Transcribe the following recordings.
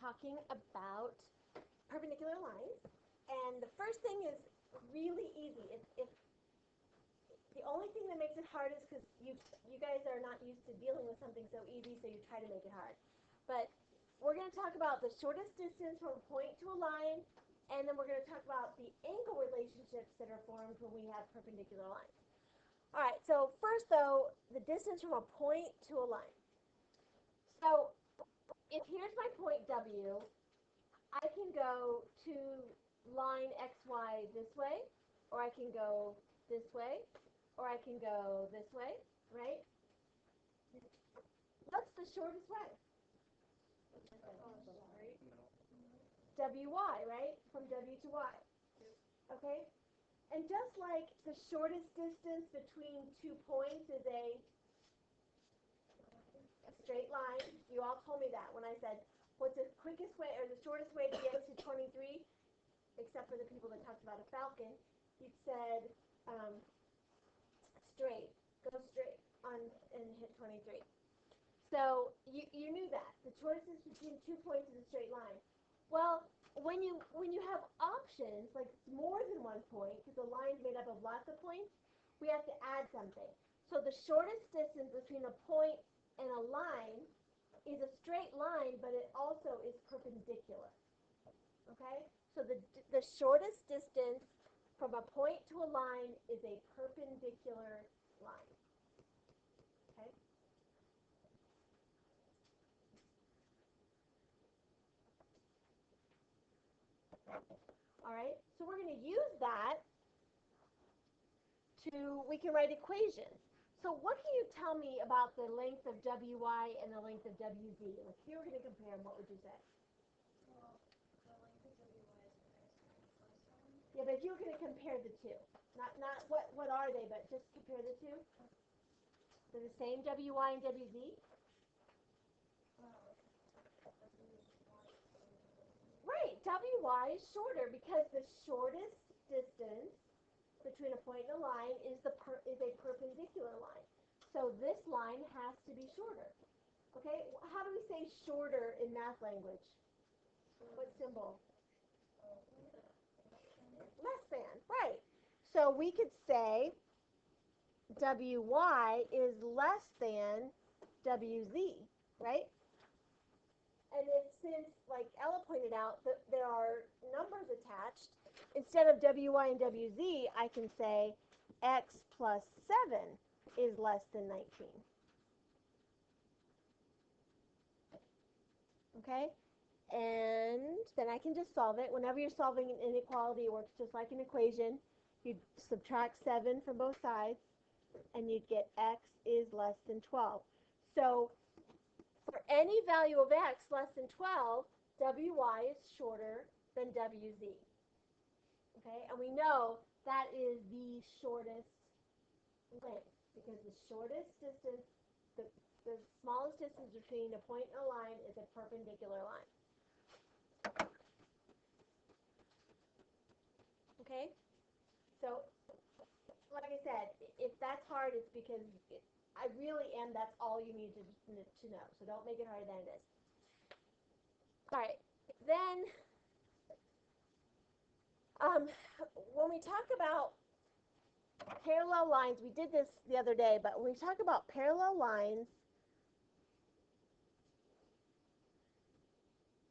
talking about perpendicular lines. And the first thing is really easy. If the only thing that makes it hard is because you guys are not used to dealing with something so easy, so you try to make it hard. But we're going to talk about the shortest distance from a point to a line, and then we're going to talk about the angle relationships that are formed when we have perpendicular lines. All right, so first though, the distance from a point to a line. So if here's my point W, I can go to line XY this way, or I can go this way, or I can go this way, right? What's the shortest way? WY, right? From W to Y. Okay? And just like the shortest distance between 2 points is a straight line, you all told me that when I said, what's the quickest way or the shortest way to get to 23, except for the people that talked about a falcon, you said straight, go straight on and hit 23. So you knew that. The shortest distance between 2 points is a straight line. Well, when you have options, like more than 1 point, because the line's made up of lots of points, we have to add something. So the shortest distance between a point and a line is a straight line, but it also is perpendicular. Okay? So the shortest distance from a point to a line is a perpendicular line. Okay? All right, so we're going to use that we can write equations. So what can you tell me about the length of WY and the length of WZ? Like if you were going to compare them, what would you say? Well, the length of WY is nice. Yeah, but if you were going to compare the two, not what are they, but just compare the two. They're the same WY and WZ? Right, WY is shorter because the shortest distance between a point and a line is a perpendicular line. So this line has to be shorter. Okay, how do we say shorter in math language? What symbol? Less than, right. So we could say WY is less than WZ, right? And then since, like Ella pointed out, that there are numbers attached, instead of WY and WZ, I can say X plus 7 is less than 19. Okay? And then I can just solve it. Whenever you're solving an inequality, it works just like an equation. You'd subtract 7 from both sides, and you'd get X is less than 12. So for any value of X less than 12, WY is shorter than WZ. Okay, and we know that is the shortest length because the shortest distance, the smallest distance between a point and a line is a perpendicular line. Okay, so like I said, if that's hard, it's because I really am. That's all you need to know. So don't make it harder than it is. All right, then when we talk about parallel lines, we did this the other day, but when we talk about parallel lines,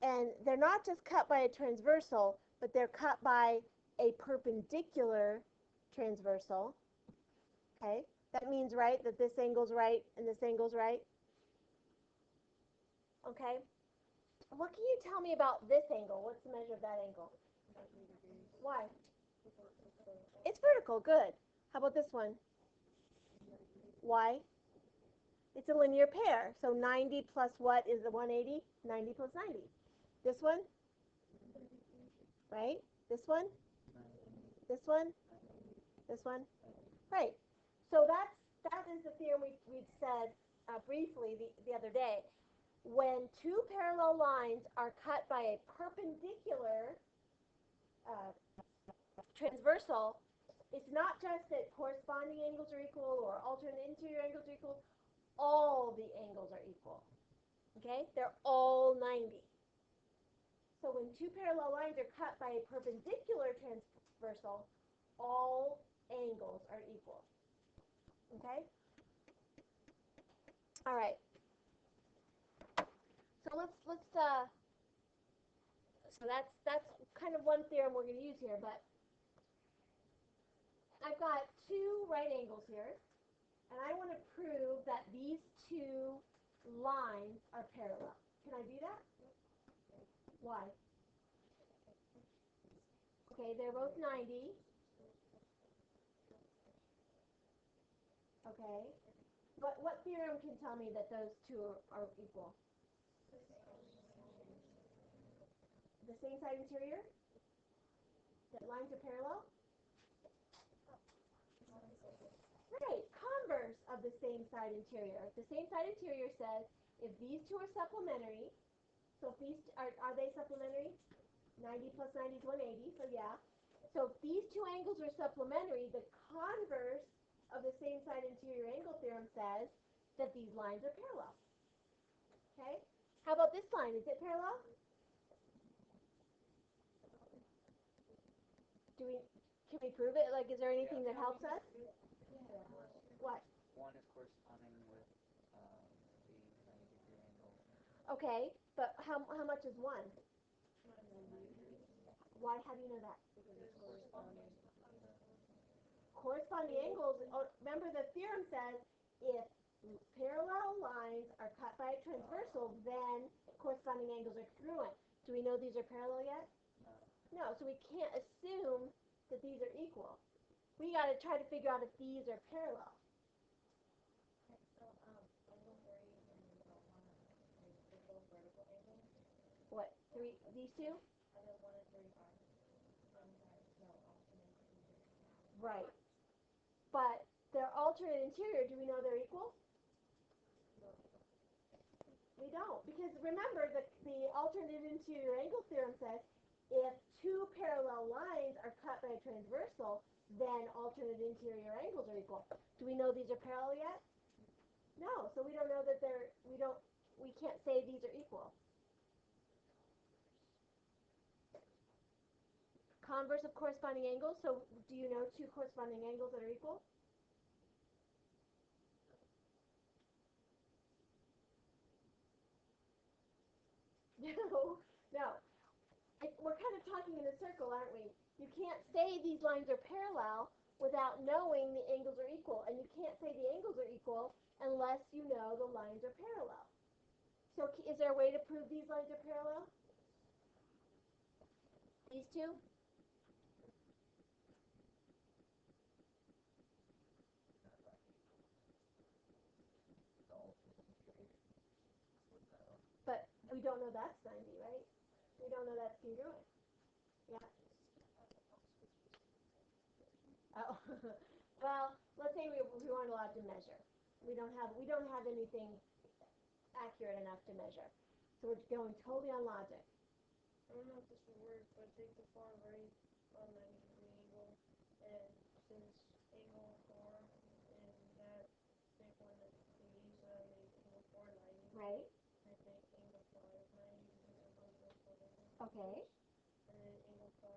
and they're not just cut by a transversal, but they're cut by a perpendicular transversal. Okay, that means, right, that this angle's right and this angle's right. Okay, what can you tell me about this angle? What's the measure of that angle? Why? It's vertical, good. How about this one? Why? It's a linear pair. So 90 plus what is the 180? 90 plus 90. This one? Right? This one? This one? This one? Right. So that is the theorem we've said briefly the other day. When two parallel lines are cut by a perpendicular transversal, it's not just that corresponding angles are equal or alternate interior angles are equal. All the angles are equal. Okay? They're all 90. two parallel lines are cut by a perpendicular transversal, all angles are equal. Okay? All right. So so that's kind of one theorem we're going to use here, but I've got two right angles here, and I want to prove that these two lines are parallel. Can I do that? Why? Okay, they're both 90. Okay. What theorem can tell me that those two are equal? The same side interior? That lines are parallel? Right, converse of the same side interior. The same side interior says if these two are supplementary, so if these are they supplementary? 90 plus 90 is 180, so yeah. So if these two angles are supplementary, the converse of the same side interior angle theorem says that these lines are parallel. Okay? How about this line? Is it parallel? Can we prove it? Like, is there anything that helps us? What? One is corresponding with the 90-degree angle. Okay, but how much is one? Why? How do you know that? Corresponding angles. Remember, the theorem says if parallel lines are cut by a transversal, then corresponding angles are congruent. Do we know these are parallel yet? No, so we can't assume that these are equal. We got to try to figure out if these are parallel. What? These two? Right. But their alternate interior, do we know they're equal? We don't. Because remember, the alternate interior angle theorem says if two parallel lines are cut by a transversal, then alternate interior angles are equal. Do we know these are parallel yet? No. So we don't know that we can't say these are equal. Converse of corresponding angles. So do you know two corresponding angles that are equal? No. We're kind of talking in a circle, aren't we? You can't say these lines are parallel without knowing the angles are equal. And you can't say the angles are equal unless you know the lines are parallel. So is there a way to prove these lines are parallel? These two? But we don't know that's 90, right? We don't know that's congruent. Yeah. Oh. Well, let's say we weren't allowed to measure. We don't have anything accurate enough to measure. So we're going totally on logic. I don't know if this will work, but take the far right on 90-degree angle, and since angle 4 and that big one that we use make angle 4 90. Right. I think angle 5 90 because they're both vertical angles. Okay. And then angle 5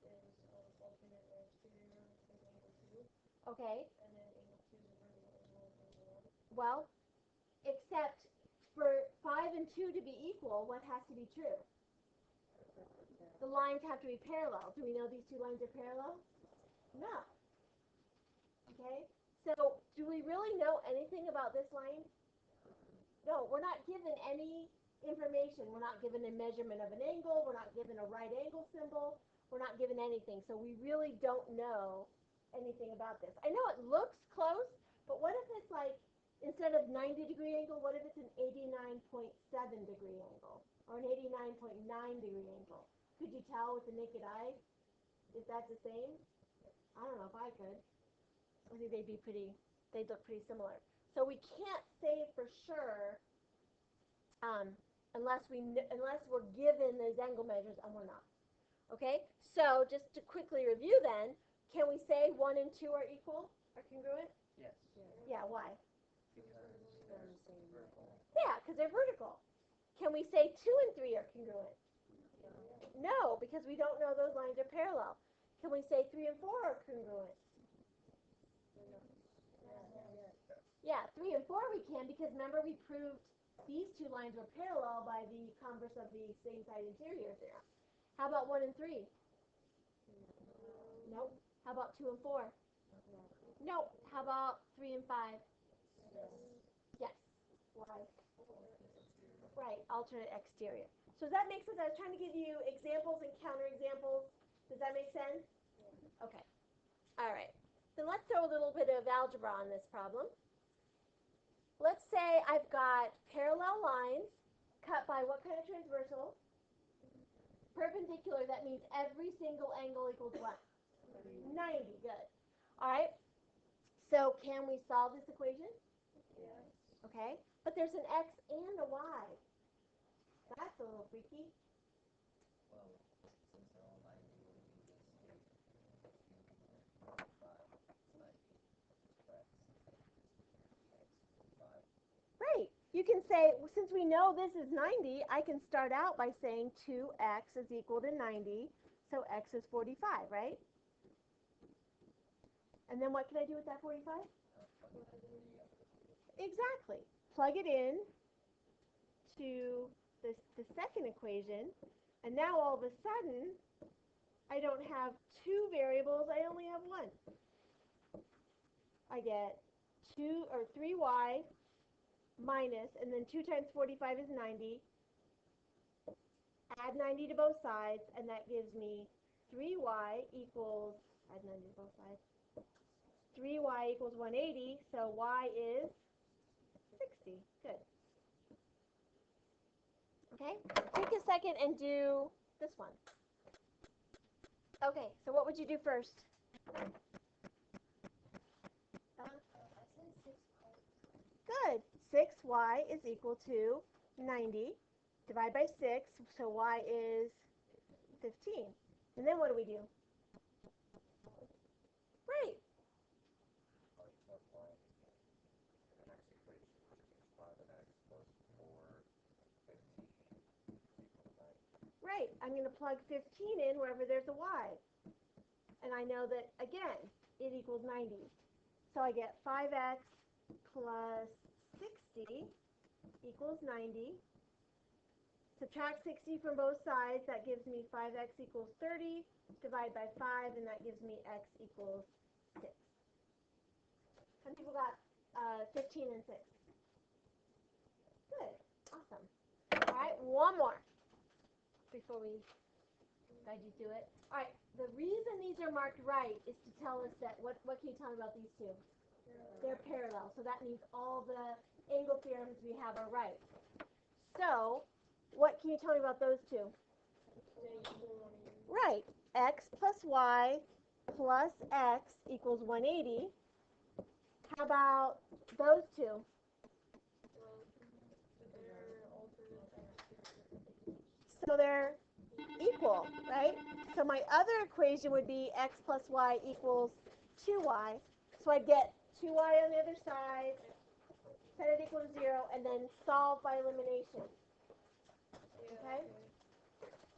is alternate or exterior is angle 2. Okay. And then angle 2 is a vertical angle as well. Well, except for 5 and 2 to be equal, what has to be true? The lines have to be parallel. Do we know these two lines are parallel? No. Okay? So, do we really know anything about this line? No, we're not given any information. We're not given a measurement of an angle. We're not given a right angle symbol. We're not given anything. So we really don't know anything about this. I know it looks close, but what if it's like, instead of 90-degree angle, what if it's an 89.7-degree angle? Or an 89.9-degree angle? Could you tell with the naked eye if that's the same? I don't know if I could. I think they'd look pretty similar. So we can't say for sure unless we're given those angle measures, and we're not. Okay? So just to quickly review then, can we say 1 and 2 are equal, are congruent? Yes. Yeah, why? Because they're vertical. Yeah, because they're vertical. Can we say 2 and 3 are congruent? No, because we don't know those lines are parallel. Can we say 3 and 4 are congruent? Yeah, 3 and 4 we can, because remember we proved these two lines were parallel by the converse of the same side interior theorem. How about 1 and 3? Nope. How about 2 and 4? Nope. How about 3 and 5? Yes. Why? Right, alternate exterior. So does that make sense? I was trying to give you examples and counterexamples. Does that make sense? Okay. All right. Then let's throw a little bit of algebra on this problem. Let's say I've got parallel lines cut by what kind of transversal? Perpendicular. That means every single angle equals what? 90. Good. All right. So can we solve this equation? Yes. Okay. But there's an x and a y. That's a little freaky. Well, since they're all 90, we can just take 5, 5. Right. You can say, well, since we know this is 90, I can start out by saying 2x is equal to 90, so x is 45, right? And then what can I do with that 45? Exactly. Plug it in to the second equation, and now all of a sudden, I don't have two variables, I only have one. I get 3y minus, and then 2 times 45 is 90. Add 90 to both sides, and that gives me 3y equals, add 90 to both sides, 3y equals 180, so y is 60. Good. Okay, take a second and do this one. Okay, so what would you do first? Good. 6y is equal to 90. Divide by 6, so y is 15. And then what do we do? Right. Right. I'm going to plug 15 in wherever there's a y. And I know that, again, it equals 90. So I get 5x plus 60 equals 90. Subtract 60 from both sides, that gives me 5x equals 30. Divide by 5, and that gives me x equals 6. Some people got 15 and 6. Good. Awesome. All right, one more before we guide you through it. All right, the reason these are marked right is to tell us that, what can you tell me about these two? They're parallel, so that means all the angle theorems we have are right. So, what can you tell me about those two? Right, x plus y plus x equals 180. How about those two? So they're equal, right? So my other equation would be x plus y equals 2y. So I'd get 2y on the other side, set it equal to 0, and then solve by elimination. Okay?